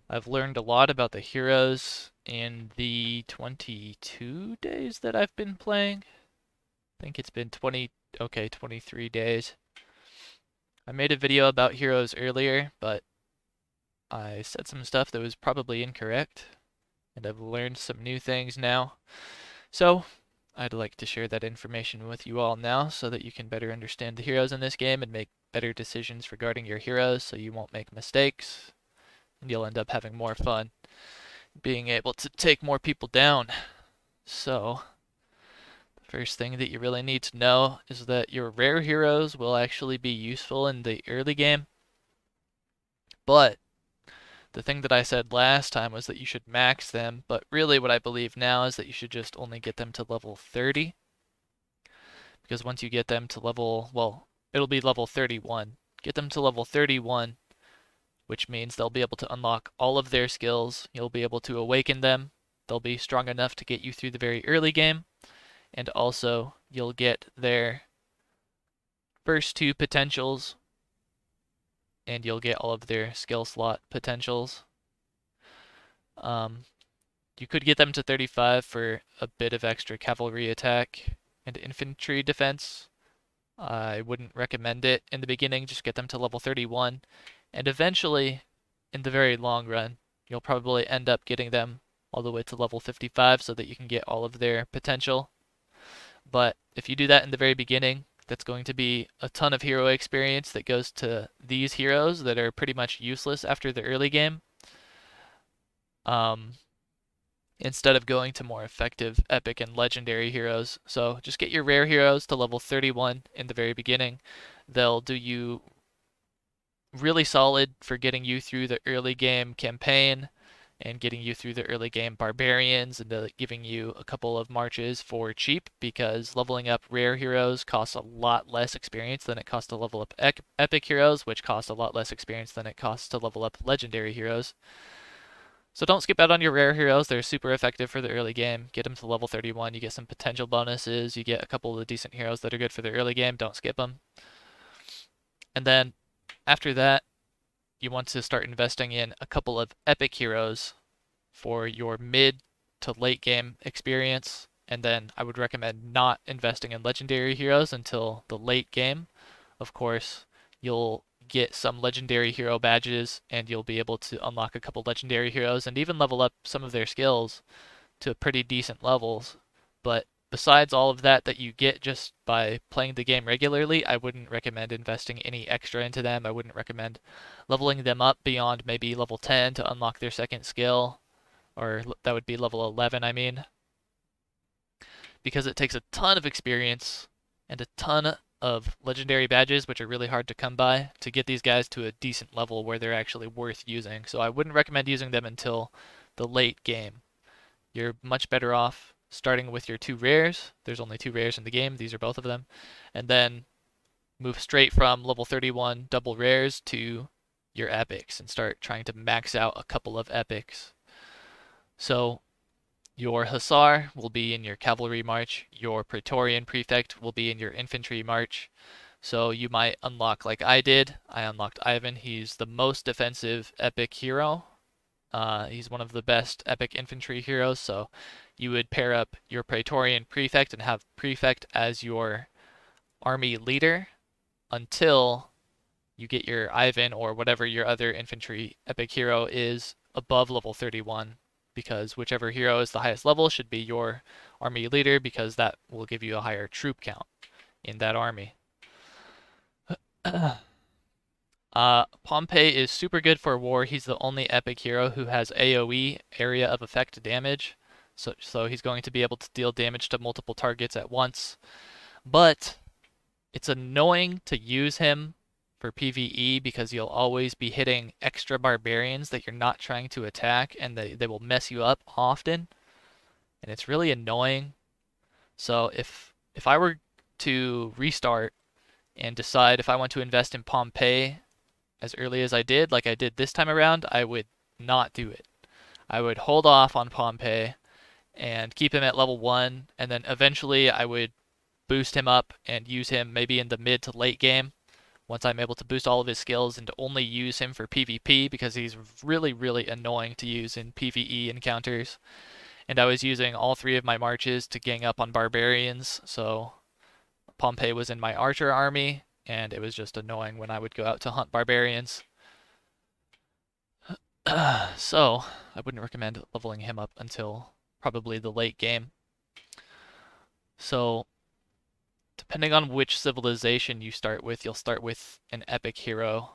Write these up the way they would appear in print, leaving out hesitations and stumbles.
I've learned a lot about the heroes in the 22 days that I've been playing. I think it's been 23 days. I made a video about heroes earlier, but I said some stuff that was probably incorrect, and I've learned some new things now. So, I'd like to share that information with you all now so that you can better understand the heroes in this game and make better decisions regarding your heroes so you won't make mistakes and you'll end up having more fun being able to take more people down. So, the first thing that you really need to know is that your rare heroes will actually be useful in the early game, but the thing that I said last time was that you should max them, but really what I believe now is that you should just only get them to level 30, because once you get them to it'll be level 31. Get them to level 31, which means they'll be able to unlock all of their skills. You'll be able to awaken them. They'll be strong enough to get you through the very early game, and also you'll get their first two potentials, and you'll get all of their skill slot potentials. Um, you could get them to 35 for a bit of extra cavalry attack and infantry defense. I wouldn't recommend it in the beginning, just get them to level 31, and eventually, in the very long run, you'll probably end up getting them all the way to level 55 so that you can get all of their potential. But if you do that in the very beginning, that's going to be a ton of hero experience that goes to these heroes that are pretty much useless after the early game. Um, instead of going to more effective epic and legendary heroes. So just get your rare heroes to level 31 in the very beginning. They'll do you really solid for getting you through the early game campaign and getting you through the early game barbarians and giving you a couple of marches for cheap, because leveling up rare heroes costs a lot less experience than it costs to level up epic heroes, which cost a lot less experience than it costs to level up legendary heroes. So don't skip out on your rare heroes. They're super effective for the early game. Get them to level 31. You get some potential bonuses. You get a couple of decent heroes that are good for the early game. Don't skip them. And then after that, you want to start investing in a couple of epic heroes for your mid to late game experience. And then I would recommend not investing in legendary heroes until the late game. Of course, you'll get some legendary hero badges and you'll be able to unlock a couple legendary heroes and even level up some of their skills to pretty decent levels. But besides all of that you get just by playing the game regularly, I wouldn't recommend investing any extra into them. I wouldn't recommend leveling them up beyond maybe level 10 to unlock their second skill, or that would be level 11, I mean, because it takes a ton of experience and a ton of legendary badges, which are really hard to come by, to get these guys to a decent level where they're actually worth using. So I wouldn't recommend using them until the late game. You're much better off starting with your two rares. There's only two rares in the game. These are both of them. And then move straight from level 31 double rares to your epics and start trying to max out a couple of epics. So your Hussar will be in your cavalry march. Your Praetorian Prefect will be in your infantry march. So you might unlock like I did. I unlocked Ivan. He's the most defensive epic hero. He's one of the best epic infantry heroes, so you would pair up your Praetorian Prefect and have Prefect as your army leader until you get your Ivan or whatever your other infantry epic hero is above level 31, because whichever hero is the highest level should be your army leader, because that will give you a higher troop count in that army. Pompey is super good for war. He's the only epic hero who has AoE, area of effect damage. So he's going to be able to deal damage to multiple targets at once. But it's annoying to use him for PvE because you'll always be hitting extra barbarians that you're not trying to attack, and they will mess you up often. And it's really annoying. So if I were to restart and decide if I want to invest in Pompey as early as I did, like I did this time around, I would not do it. I would hold off on Pompey and keep him at level 1, and then eventually I would boost him up and use him maybe in the mid to late game once I'm able to boost all of his skills and to only use him for PvP because he's really, really annoying to use in PvE encounters. And I was using all three of my marches to gang up on barbarians, so Pompey was in my archer army, and it was just annoying when I would go out to hunt barbarians. So, I wouldn't recommend leveling him up until probably the late game. So, depending on which civilization you start with, you'll start with an epic hero.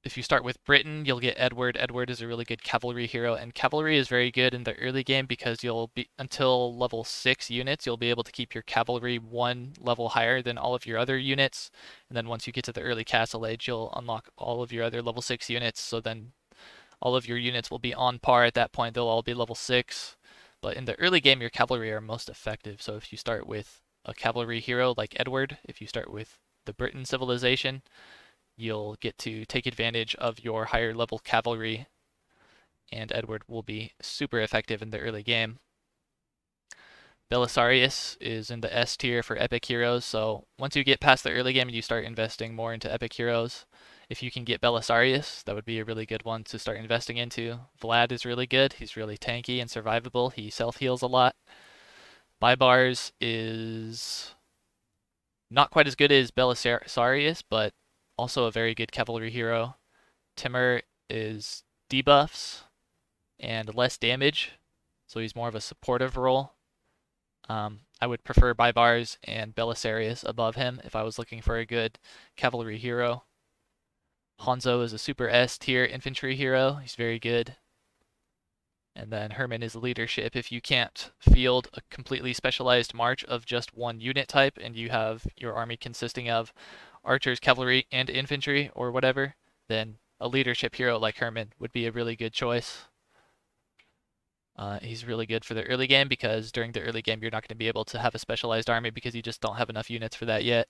If you start with Britain, you'll get Edward. Edward is a really good cavalry hero, and cavalry is very good in the early game because you'll be, until level 6 units, you'll be able to keep your cavalry one level higher than all of your other units. And then once you get to the early castle age, you'll unlock all of your other level 6 units, so then all of your units will be on par at that point. They'll all be level 6. But in the early game, your cavalry are most effective. So if you start with a cavalry hero like Edward, if you start with the Britain civilization, you'll get to take advantage of your higher level cavalry, and Edward will be super effective in the early game. Belisarius is in the S tier for epic heroes, so once you get past the early game and you start investing more into epic heroes, if you can get Belisarius, that would be a really good one to start investing into. Vlad is really good. He's really tanky and survivable. He self-heals a lot. Baibars is not quite as good as Belisarius, but also a very good cavalry hero. Timur is debuffs and less damage, so he's more of a supportive role. I would prefer Baibars and Belisarius above him if I was looking for a good cavalry hero. Hanzo is a super S tier infantry hero. He's very good. And then Hermann is leadership. If you can't field a completely specialized march of just one unit type and you have your army consisting of archers, cavalry, and infantry or whatever, then a leadership hero like Hermann would be a really good choice. He's really good for the early game because during the early game you're not going to be able to have a specialized army because you just don't have enough units for that yet.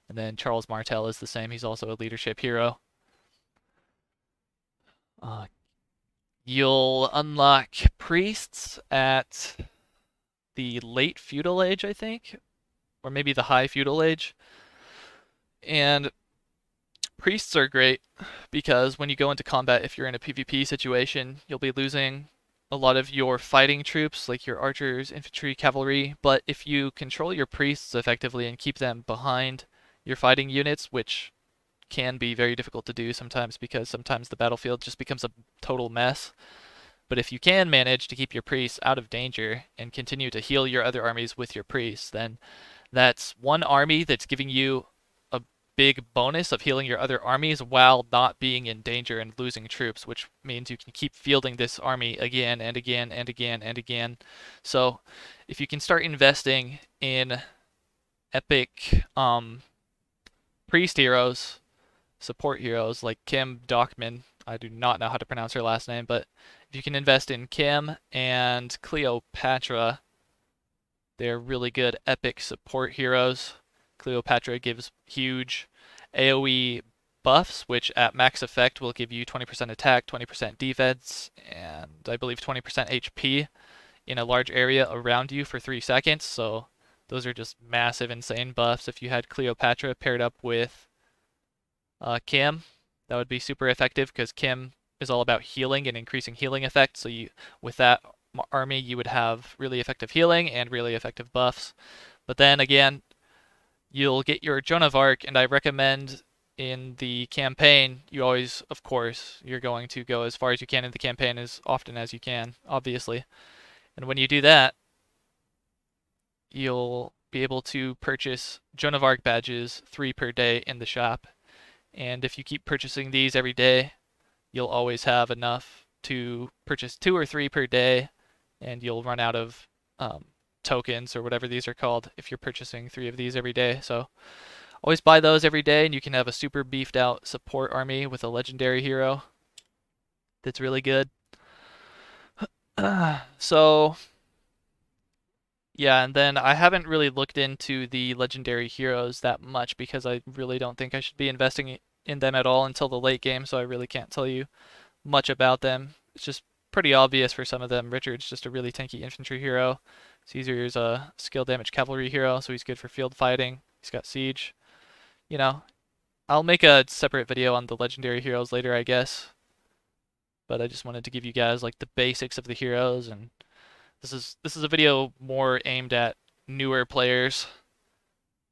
And then Charles Martel is the same. He's also a leadership hero. You'll unlock priests at the late feudal age, I think, or maybe the high feudal age. And priests are great because when you go into combat, if you're in a PvP situation, you'll be losing a lot of your fighting troops, like your archers, infantry, cavalry. But if you control your priests effectively and keep them behind your fighting units, which can be very difficult to do sometimes because sometimes the battlefield just becomes a total mess. But if you can manage to keep your priests out of danger and continue to heal your other armies with your priests, then that's one army that's giving you a big bonus of healing your other armies while not being in danger and losing troops, which means you can keep fielding this army again and again and again and again. So if you can start investing in epic priest heroes, support heroes like Kim Dockman. I do not know how to pronounce her last name, but if you can invest in Kim and Cleopatra, they're really good epic support heroes. Cleopatra gives huge AoE buffs, which at max effect will give you 20% attack, 20% defense, and I believe 20% HP in a large area around you for 3 seconds. So those are just massive, insane buffs. If you had Cleopatra paired up with Kim, that would be super effective because Kim is all about healing and increasing healing effect. So you, with that army, you would have really effective healing and really effective buffs. But then again, you'll get your Joan of Arc, and I recommend in the campaign, you always, of course, you're going to go as far as you can in the campaign as often as you can, obviously. And when you do that, you'll be able to purchase Joan of Arc badges 3 per day in the shop. And if you keep purchasing these every day, you'll always have enough to purchase 2 or 3 per day, and you'll run out of tokens or whatever these are called if you're purchasing 3 of these every day. So always buy those every day, and you can have a super beefed out support army with a legendary hero that's really good. So yeah, and then I haven't really looked into the legendary heroes that much because I really don't think I should be investing in them at all until the late game, so I really can't tell you much about them. It's just pretty obvious for some of them. Richard's just a really tanky infantry hero. Caesar's a skill damage cavalry hero, so he's good for field fighting. He's got siege. you know, I'll make a separate video on the legendary heroes later, I guess. But I just wanted to give you guys like the basics of the heroes, and this is a video more aimed at newer players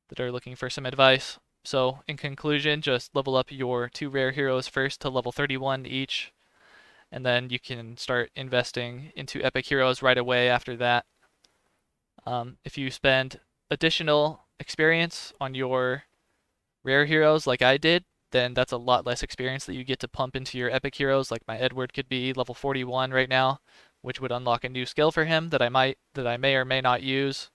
that are looking for some advice. So in conclusion, just level up your 2 rare heroes first to level 31 each, and then you can start investing into epic heroes right away after that. If you spend additional experience on your rare heroes like I did, then that's a lot less experience that you get to pump into your epic heroes. Like my Edward could be level 41 right now, which would unlock a new skill for him that I may or may not use.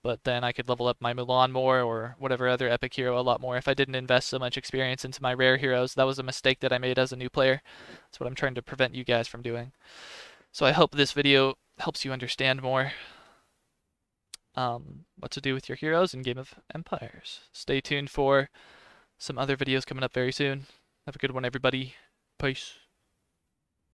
But then I could level up my Mulan more or whatever other epic hero a lot more if I didn't invest so much experience into my rare heroes. That was a mistake that I made as a new player. That's what I'm trying to prevent you guys from doing. So I hope this video helps you understand more what to do with your heroes in Game of Empires. Stay tuned for some other videos coming up very soon. Have a good one, everybody. Peace.